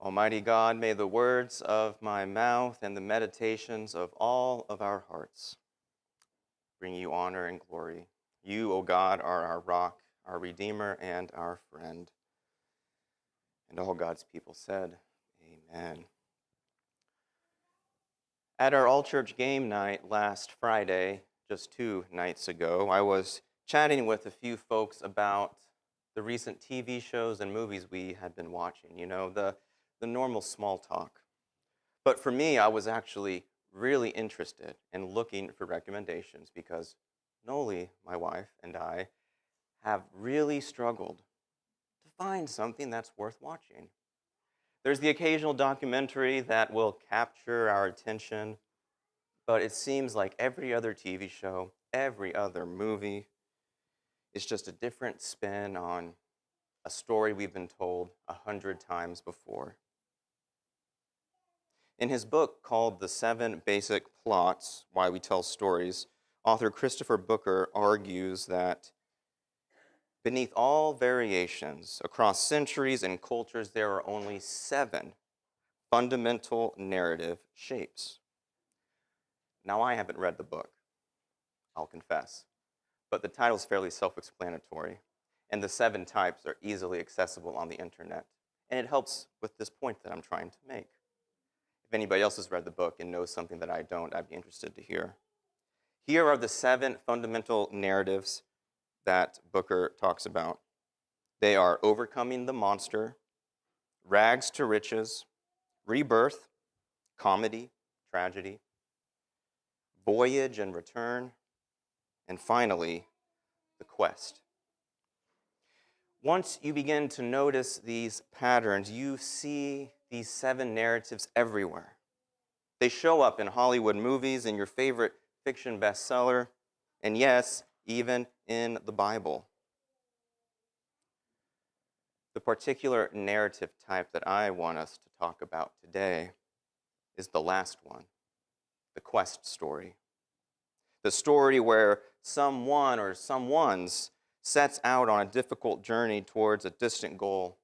Almighty God, may the words of my mouth and the meditations of all of our hearts bring you honor and glory. You, O God, are our rock, our Redeemer, and our friend. And all God's people said, Amen. At our all-church game night last Friday, just 2 nights ago, I was chatting with a few folks about the recent TV shows and movies we had been watching, the normal small talk. But for me, I was actually really interested in looking for recommendations because Noli, my wife, and I have really struggled to find something that's worth watching. There's the occasional documentary that will capture our attention, but it seems like every other TV show, every other movie is just a different spin on a story we've been told 100 times before. In his book called The 7 Basic Plots, Why We Tell Stories, author Christopher Booker argues that beneath all variations across centuries and cultures, there are only 7 fundamental narrative shapes. Now, I haven't read the book, I'll confess, but the title's fairly self-explanatory, and the 7 types are easily accessible on the internet, and it helps with this point that I'm trying to make. If anybody else has read the book and knows something that I don't, I'd be interested to hear. Here are the 7 fundamental narratives that Booker talks about. They are overcoming the monster, rags to riches, rebirth, comedy, tragedy, voyage and return, and finally, the quest. Once you begin to notice these patterns, you see these 7 narratives everywhere. They show up in Hollywood movies, in your favorite fiction bestseller, and yes, even in the Bible. The particular narrative type that I want us to talk about today is the last one, the quest story. The story where someone or someones sets out on a difficult journey towards a distant goal.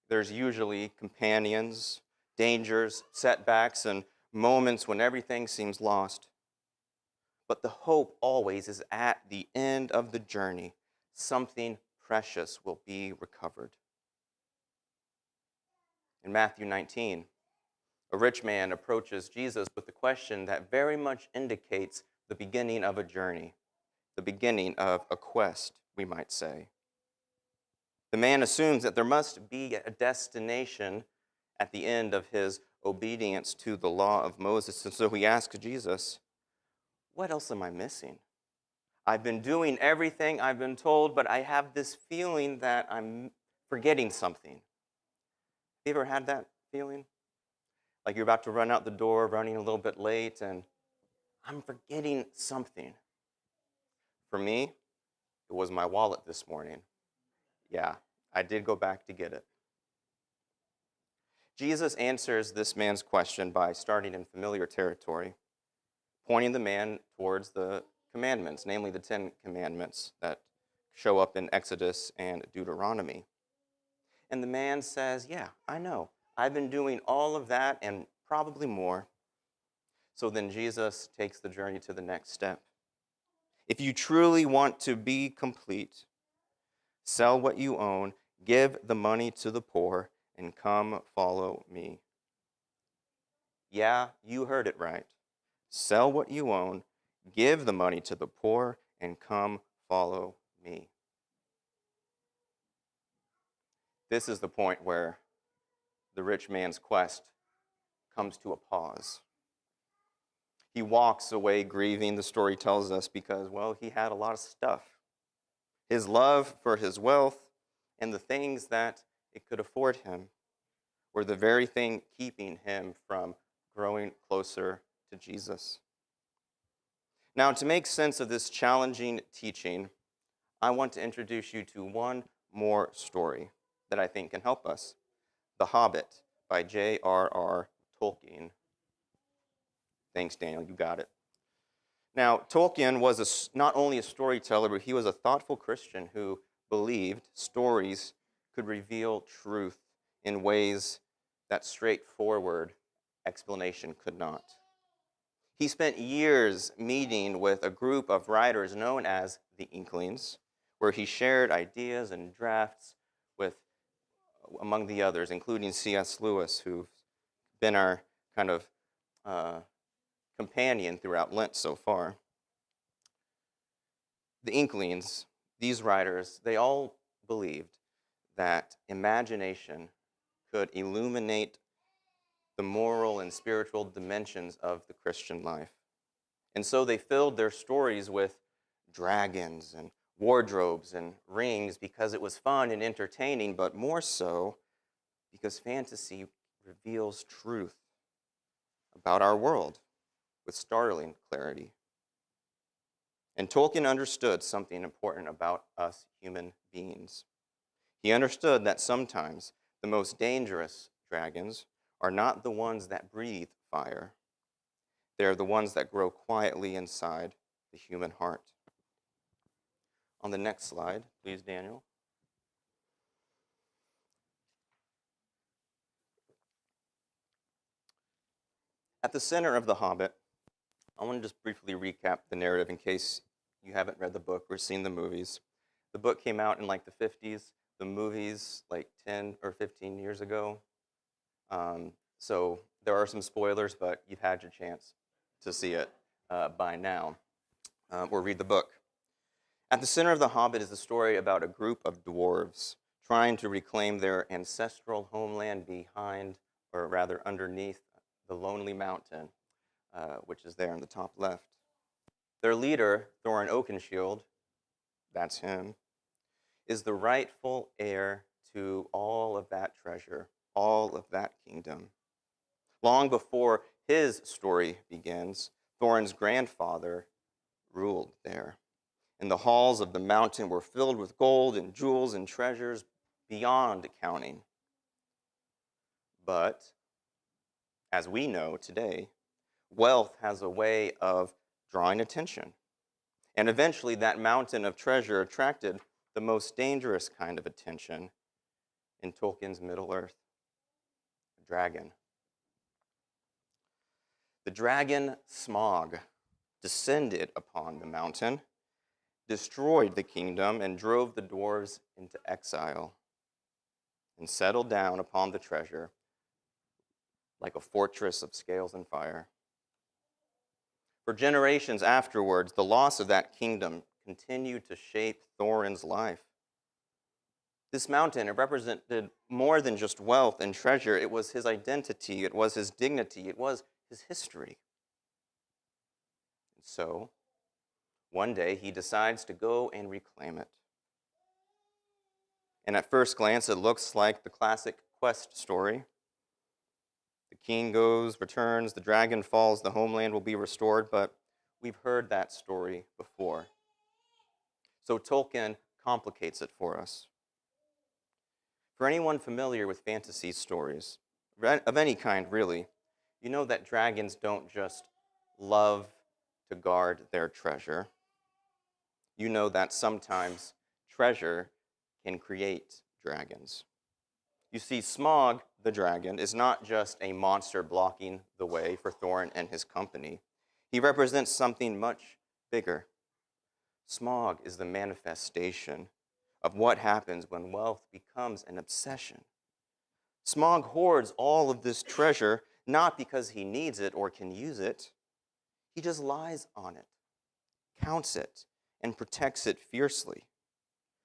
There's usually companions, dangers, setbacks, and moments when everything seems lost. But the hope always is at the end of the journey, something precious will be recovered. In Matthew 19, a rich man approaches Jesus with a question that very much indicates the beginning of a journey, the beginning of a quest, we might say. The man assumes that there must be a destination at the end of his obedience to the law of Moses, and so he asks Jesus, what else am I missing? I've been doing everything I've been told, but I have this feeling that I'm forgetting something. Have you ever had that feeling? Like you're about to run out the door, running a little bit late, and I'm forgetting something. For me, it was my wallet this morning. Yeah, I did go back to get it. Jesus answers this man's question by starting in familiar territory, pointing the man towards the commandments, namely the 10 commandments that show up in Exodus and Deuteronomy. And the man says, yeah, I know. I've been doing all of that and probably more. So then Jesus takes the journey to the next step. If you truly want to be complete, sell what you own, give the money to the poor, and come follow me. Yeah, you heard it right. Sell what you own, give the money to the poor, and come follow me. This is the point where the rich man's quest comes to a pause. He walks away grieving, the story tells us, because, well, he had a lot of stuff. His love for his wealth and the things that it could afford him were the very thing keeping him from growing closer to Jesus. Now, to make sense of this challenging teaching, I want to introduce you to one more story that I think can help us. The Hobbit by J.R.R. Tolkien. Thanks, Daniel, you got it. Now, Tolkien was not only a storyteller, but he was a thoughtful Christian who believed stories could reveal truth in ways that straightforward explanation could not. He spent years meeting with a group of writers known as the Inklings, where he shared ideas and drafts with, among the others, including C.S. Lewis, who's been our kind of uh, companion throughout Lent so far. The Inklings, these writers, they all believed that imagination could illuminate the moral and spiritual dimensions of the Christian life. And so they filled their stories with dragons and wardrobes and rings because it was fun and entertaining, but more so because fantasy reveals truth about our world with startling clarity. And Tolkien understood something important about us human beings. He understood that sometimes the most dangerous dragons are not the ones that breathe fire. They're the ones that grow quietly inside the human heart. On the next slide, please, Daniel. At the center of The Hobbit, I want to just briefly recap the narrative in case you haven't read the book or seen the movies. The book came out in like the 50s, the movies like 10 or 15 years ago. So there are some spoilers, but you've had your chance to see it by now, or read the book. At the center of The Hobbit is the story about a group of dwarves trying to reclaim their ancestral homeland behind, or rather underneath, the Lonely Mountain, which is there in the top left. Their leader, Thorin Oakenshield, that's him, is the rightful heir to all of that treasure, all of that kingdom. Long before his story begins, Thorin's grandfather ruled there. And the halls of the mountain were filled with gold and jewels and treasures beyond counting. But, as we know today, wealth has a way of drawing attention. And eventually that mountain of treasure attracted the most dangerous kind of attention in Tolkien's Middle-earth, a dragon. The dragon Smaug descended upon the mountain, destroyed the kingdom, and drove the dwarves into exile, and settled down upon the treasure like a fortress of scales and fire. For generations afterwards, the loss of that kingdom continued to shape Thorin's life. This mountain, it represented more than just wealth and treasure. It was his identity, it was his dignity, it was his history. And so, one day he decides to go and reclaim it. And at first glance, it looks like the classic quest story. The king goes, returns, the dragon falls, the homeland will be restored, but we've heard that story before. So Tolkien complicates it for us. For anyone familiar with fantasy stories, of any kind really, you know that dragons don't just love to guard their treasure. You know that sometimes treasure can create dragons. You see, Smaug, the dragon, is not just a monster blocking the way for Thorin and his company. He represents something much bigger. Smaug is the manifestation of what happens when wealth becomes an obsession. Smaug hoards all of this treasure not because he needs it or can use it. He just lies on it, counts it, and protects it fiercely.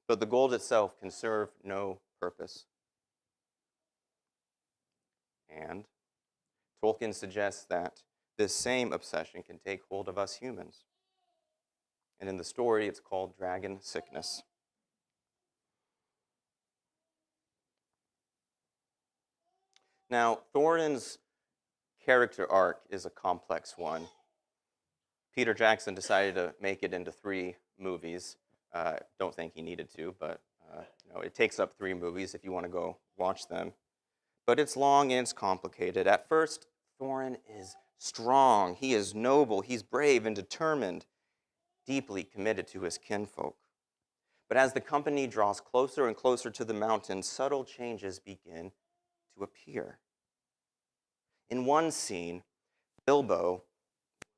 But the gold itself can serve no purpose. And Tolkien suggests that this same obsession can take hold of us humans. And in the story, it's called dragon sickness. Now, Thorin's character arc is a complex one. Peter Jackson decided to make it into 3 movies. Don't think he needed to, but it takes up 3 movies if you want to go watch them. But it's long and it's complicated. At first, Thorin is strong, he is noble, he's brave and determined, deeply committed to his kinfolk. But as the company draws closer and closer to the mountain, subtle changes begin to appear. In one scene, Bilbo,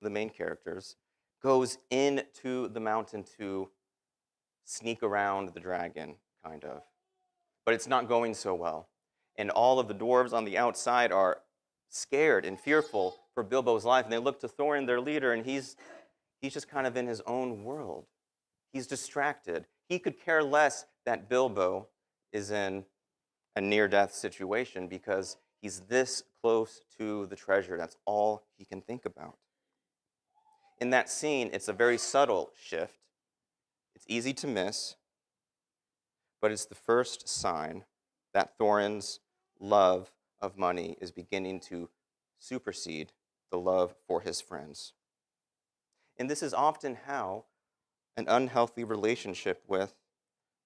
the main characters, goes into the mountain to sneak around the dragon, kind of. But it's not going so well. And all of the dwarves on the outside are scared and fearful for Bilbo's life. And they look to Thorin, their leader, and he's just kind of in his own world. He's distracted. He could care less that Bilbo is in a near-death situation because he's this close to the treasure. That's all he can think about. In that scene, it's a very subtle shift. It's easy to miss, but it's the first sign that Thorin's love of money is beginning to supersede the love for his friends. And this is often how an unhealthy relationship with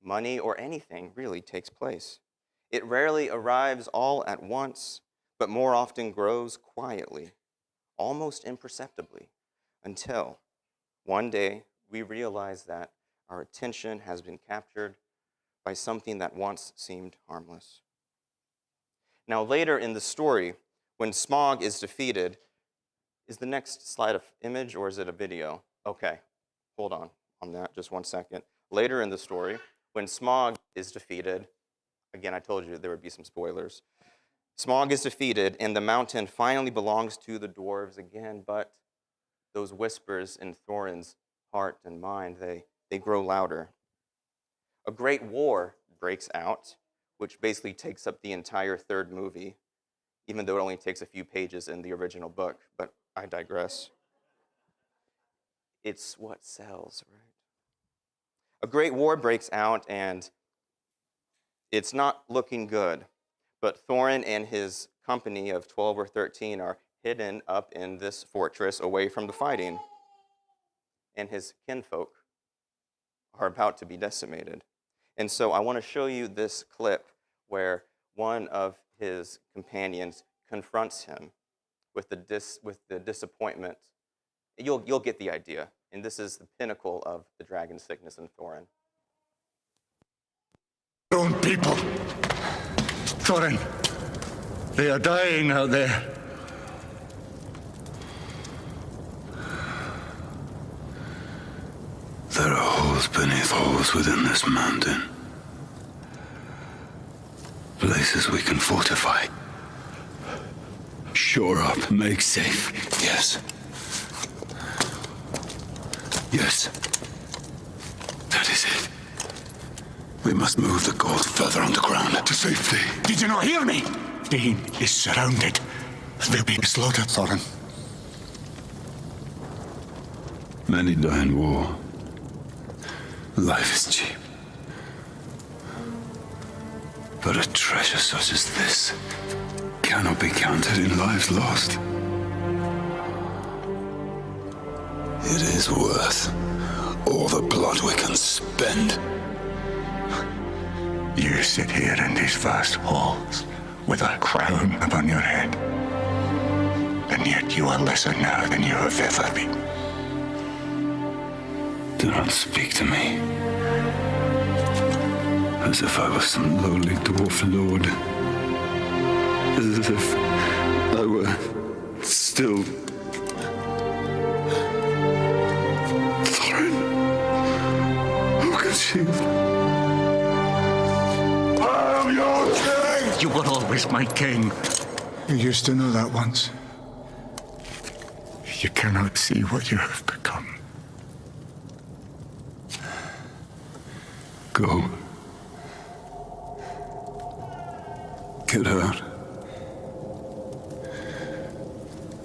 money or anything really takes place. It rarely arrives all at once, but more often grows quietly, almost imperceptibly, until one day we realize that our attention has been captured by something that once seemed harmless. Now, later in the story, when Smaug is defeated, is the next slide an image or is it a video? Okay, hold on that just 1 second. Later in the story, when Smaug is defeated, again, I told you there would be some spoilers. Smaug is defeated, and the mountain finally belongs to the dwarves again, but those whispers in Thorin's heart and mind, they grow louder. A great war breaks out, which basically takes up the entire third movie, even though it only takes a few pages in the original book, but I digress. It's what sells, right? A great war breaks out, and it's not looking good, but Thorin and his company of 12 or 13 are hidden up in this fortress away from the fighting, and his kinfolk are about to be decimated. And so I want to show you this clip where one of his companions confronts him with the disappointment. You'll get the idea. And this is the pinnacle of the dragon sickness in Thorin. Your own people. Thorin, they are dying out there. There are holes beneath holes within this mountain. Places we can fortify. Shore up, make safe. Yes. Yes. That is it. We must move the gold further underground to safety. Did you not hear me? Dane is surrounded. They'll be slaughtered, Thorin. Many die in war. Life is cheap. But a treasure such as this cannot be counted in lives lost. It is worth all the blood we can spend. You sit here in these vast halls with a crown upon your head. And yet you are lesser now than you have ever been. Do not speak to me as if I was some lowly dwarf lord. As if I were still Thorin. How could she? I am your king! You were always my king. You used to know that once. You cannot see what you have become. Go. Get out.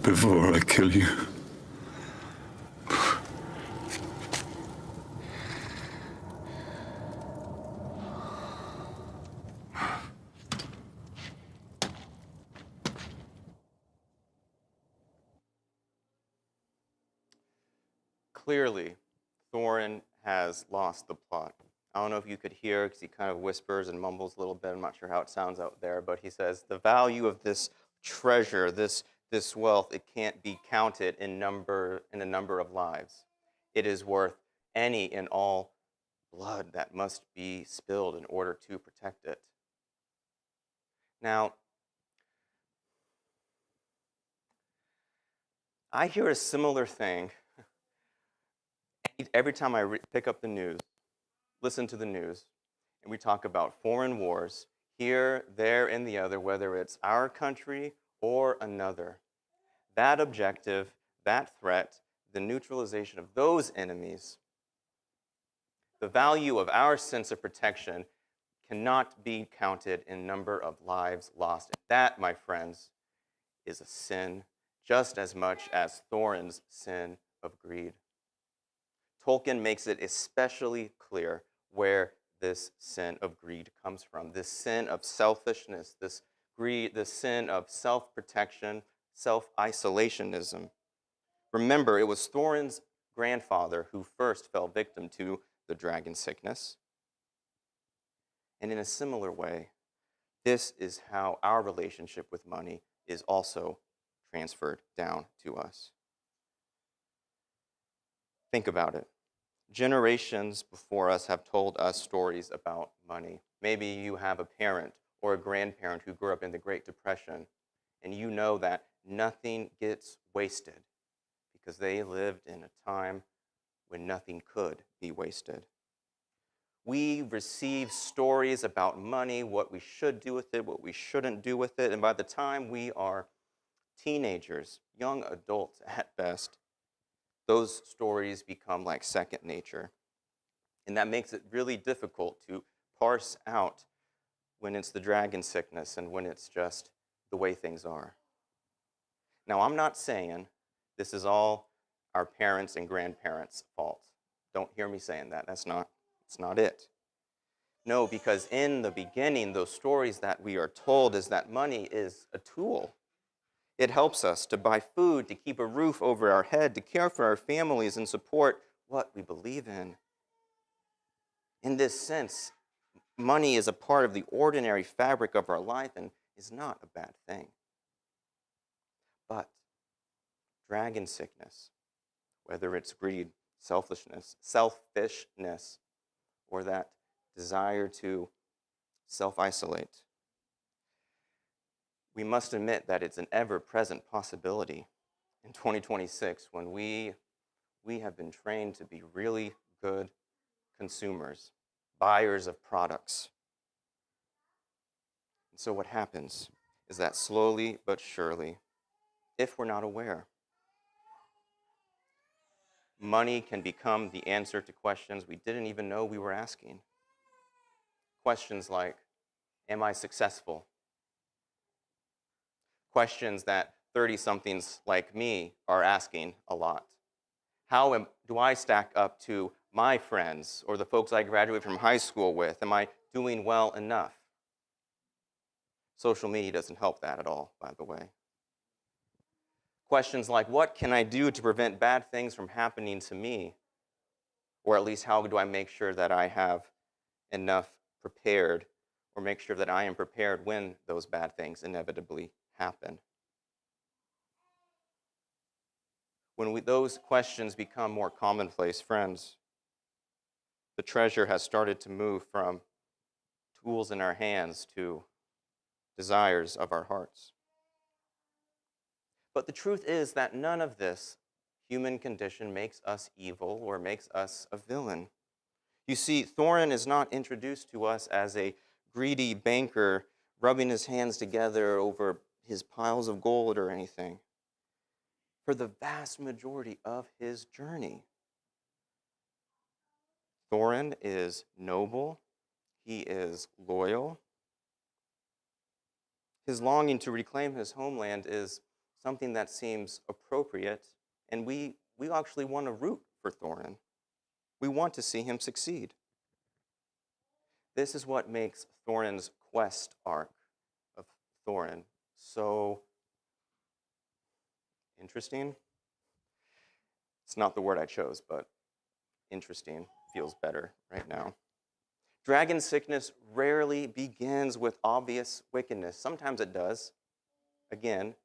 Before I kill you. Clearly, Thorin has lost the plot. I don't know if you could hear because he kind of whispers and mumbles a little bit. I'm not sure how it sounds out there, but he says, the value of this treasure, this wealth, it can't be counted in the number of lives. It is worth any and all blood that must be spilled in order to protect it. Now, I hear a similar thing every time I pick up the news, listen to the news, and we talk about foreign wars here, there, and the other, whether it's our country or another. That objective, that threat, the neutralization of those enemies, the value of our sense of protection cannot be counted in number of lives lost. And that, my friends, is a sin just as much as Thorin's sin of greed. Tolkien makes it especially clear where this sin of greed comes from. This sin of selfishness, this greed, this sin of self-protection, self-isolationism. Remember, it was Thorin's grandfather who first fell victim to the dragon sickness. And in a similar way, this is how our relationship with money is also transferred down to us. Think about it. Generations before us have told us stories about money. Maybe you have a parent or a grandparent who grew up in the Great Depression, and you know that nothing gets wasted because they lived in a time when nothing could be wasted. We receive stories about money, what we should do with it, what we shouldn't do with it, and by the time we are teenagers, young adults at best, those stories become like second nature. And that makes it really difficult to parse out when it's the dragon sickness and when it's just the way things are. Now, I'm not saying this is all our parents and grandparents' fault. Don't hear me saying that. That's not it. No, because in the beginning, those stories that we are told is that money is a tool. It helps us to buy food, to keep a roof over our head, to care for our families, and support what we believe in. In this sense, money is a part of the ordinary fabric of our life and is not a bad thing. But dragon sickness, whether it's greed, selfishness, or that desire to self-isolate, we must admit that it's an ever-present possibility in 2026 when we have been trained to be really good consumers, buyers of products. And so what happens is that slowly but surely, if we're not aware, money can become the answer to questions we didn't even know we were asking. Questions like, am I successful? Questions that 30-somethings like me are asking a lot. How do I stack up to my friends or the folks I graduated from high school with? Am I doing well enough? Social media doesn't help that at all, by the way. Questions like, what can I do to prevent bad things from happening to me? Or at least, how do I make sure that I have enough prepared, or make sure that I am prepared when those bad things inevitably happen? When those questions become more commonplace, friends, the treasure has started to move from tools in our hands to desires of our hearts. But the truth is that none of this human condition makes us evil or makes us a villain. You see, Thorin is not introduced to us as a greedy banker rubbing his hands together over his piles of gold or anything. For the vast majority of his journey, Thorin is noble, he is loyal. His longing to reclaim his homeland is something that seems appropriate, and we actually want to root for Thorin. We want to see him succeed. This is what makes Thorin's quest arc of Thorin so interesting. It's not the word I chose, but interesting feels better right now. Dragon sickness rarely begins with obvious wickedness. Sometimes it does. Again,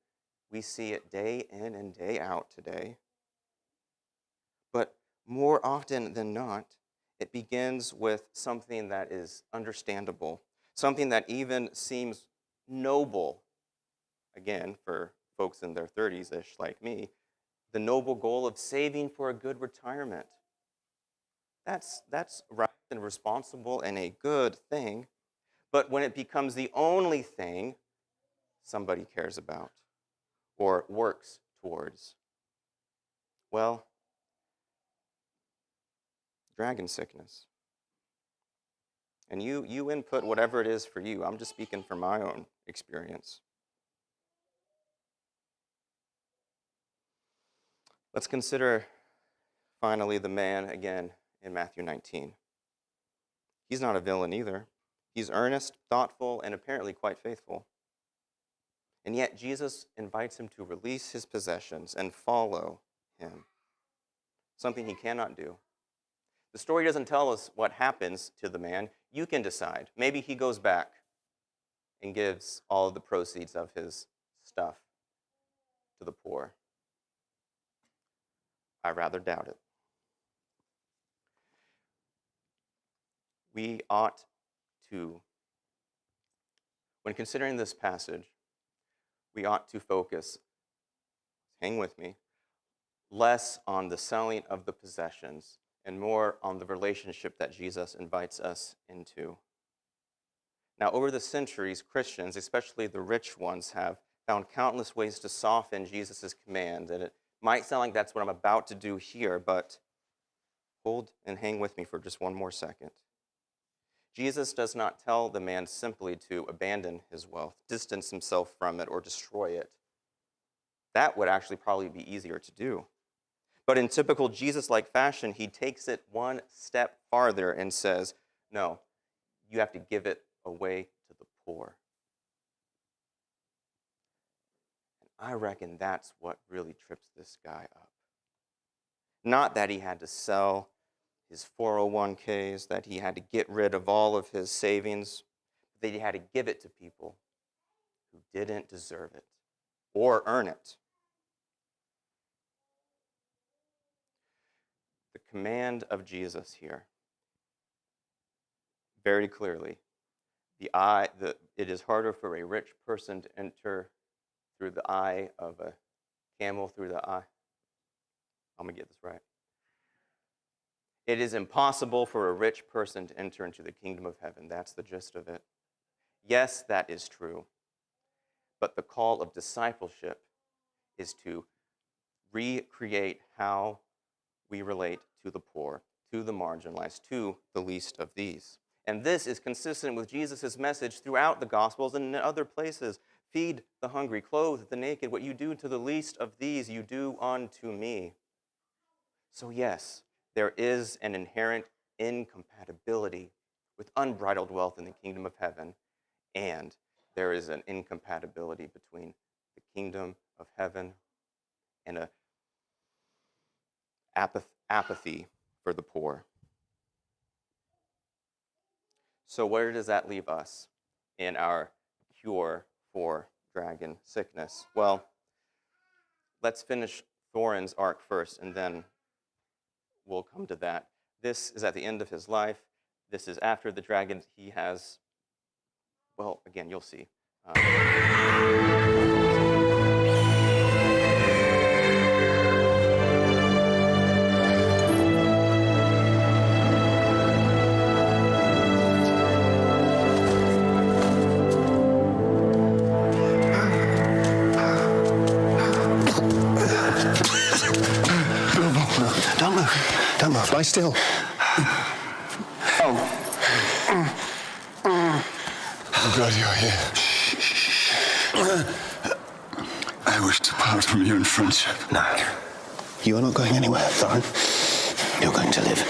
we see it day in and day out today. But more often than not, it begins with something that is understandable, something that even seems noble. Again, for folks in their 30s-ish like me, the noble goal of saving for a good retirement. That's right and responsible and a good thing. But when it becomes the only thing somebody cares about or works towards, well, dragon sickness. And you input whatever it is for you. I'm just speaking from my own experience. Let's consider, finally, the man again in Matthew 19. He's not a villain either. He's earnest, thoughtful, and apparently quite faithful. And yet Jesus invites him to release his possessions and follow him, something he cannot do. The story doesn't tell us what happens to the man. You can decide. Maybe he goes back and gives all of the proceeds of his stuff to the poor. I rather doubt it. We ought to, when considering this passage, we ought to focus, hang with me, less on the selling of the possessions and more on the relationship that Jesus invites us into. Now, over the centuries, Christians, especially the rich ones, have found countless ways to soften Jesus' command. And it might sound like that's what I'm about to do here, but hold and hang with me for just one more second. Jesus does not tell the man simply to abandon his wealth, distance himself from it, or destroy it. That would actually probably be easier to do. But in typical Jesus-like fashion, he takes it one step farther and says, no, you have to give it away to the poor. And I reckon that's what really trips this guy up. Not that he had to sell his 401ks, that he had to get rid of all of his savings, that he had to give it to people who didn't deserve it or earn it. The command of Jesus here, very clearly, it is harder for a rich person to enter through the eye of a camel through the eye. I'm going to get this right. It is impossible for a rich person to enter into the kingdom of heaven. That's the gist of it. Yes, that is true. But the call of discipleship is to recreate how we relate to the poor, to the marginalized, to the least of these. And this is consistent with Jesus' message throughout the Gospels and in other places. Feed the hungry, clothe the naked. What you do to the least of these, you do unto me. So yes, there is an inherent incompatibility with unbridled wealth in the kingdom of heaven, and there is an incompatibility between the kingdom of heaven and an apathy for the poor. So where does that leave us in our cure for dragon sickness? Well, let's finish Thorin's arc first, and then we'll come to that. This is at the end of his life. This is after the dragon. He has, well, again, you'll see. Don't move. Lie still. Oh. I'm glad you're here. I wish to part from you in friendship. No. You are not going anywhere, Thorin. You're going to live.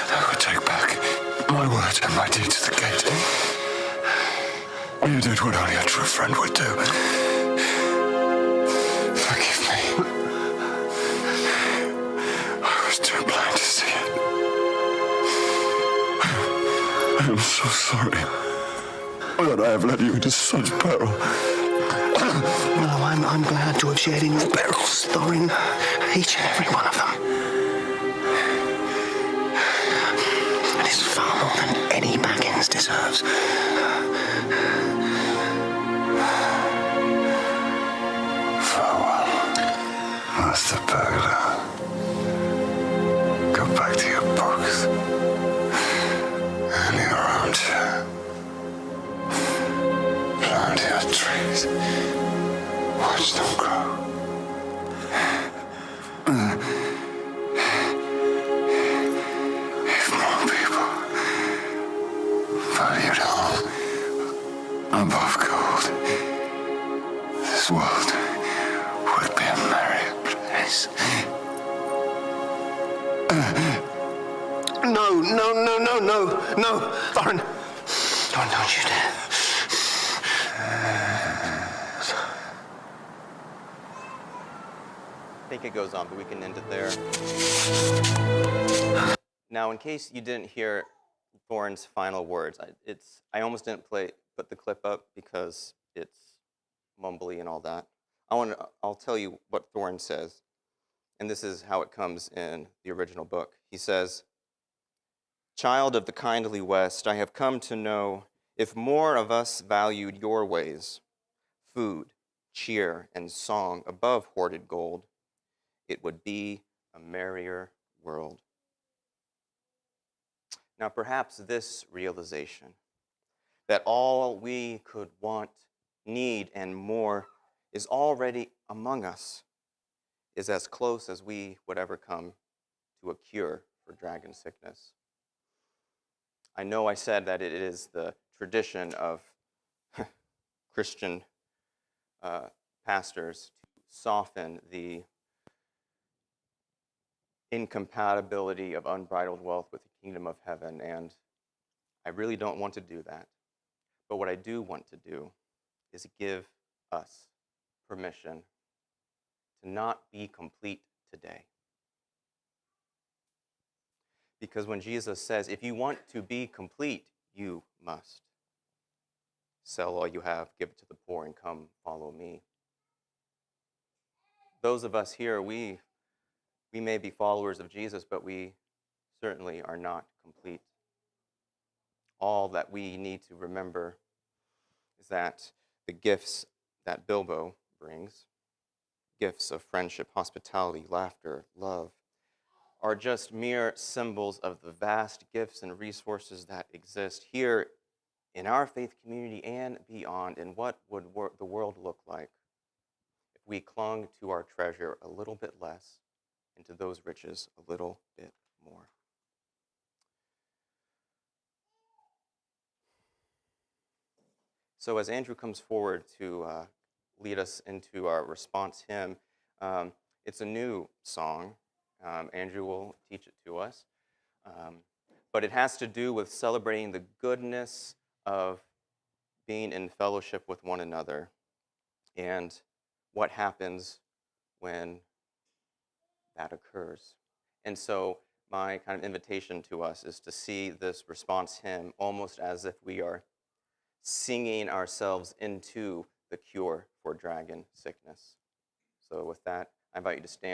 I will take back my word and my deed to the gate. You did what only a true friend would do. Forgive me. I was too blind to see it. I am so sorry that I have led you into such peril. No, I'm glad to have shared in your perils, Thorin. Each and every one of them. It is far more than any Baggins deserves. Farewell, Master the trees. Watch them grow. If more people valued all above gold, this world would be a merry place. No, Thorin. Thorin, don't you dare. I think it goes on, but we can end it there. Now, in case you didn't hear Thorin's final words, I almost didn't put the clip up because it's mumbly and all that. I'll tell you what Thorin says, and this is how it comes in the original book. He says, "Child of the kindly West, I have come to know if more of us valued your ways, food, cheer, and song above hoarded gold, it would be a merrier world." Now, perhaps this realization that all we could want, need, and more is already among us is as close as we would ever come to a cure for dragon sickness. I know I said that it is the tradition of Christian pastors to soften the incompatibility of unbridled wealth with the kingdom of heaven, and I really don't want to do that. But what I do want to do is give us permission to not be complete today. Because when Jesus says, if you want to be complete, you must sell all you have, give it to the poor, and come follow me. Those of us here, we may be followers of Jesus, but we certainly are not complete. All that we need to remember is that the gifts that Bilbo brings, gifts of friendship, hospitality, laughter, love, are just mere symbols of the vast gifts and resources that exist here in our faith community and beyond. And what would the world look like if we clung to our treasure a little bit less and to those riches a little bit more? So as Andrew comes forward to lead us into our response hymn, it's a new song. Andrew will teach it to us. But it has to do with celebrating the goodness of being in fellowship with one another and what happens when that occurs. And so my kind of invitation to us is to see this response hymn almost as if we are singing ourselves into the cure for dragon sickness. So with that, I invite you to stand.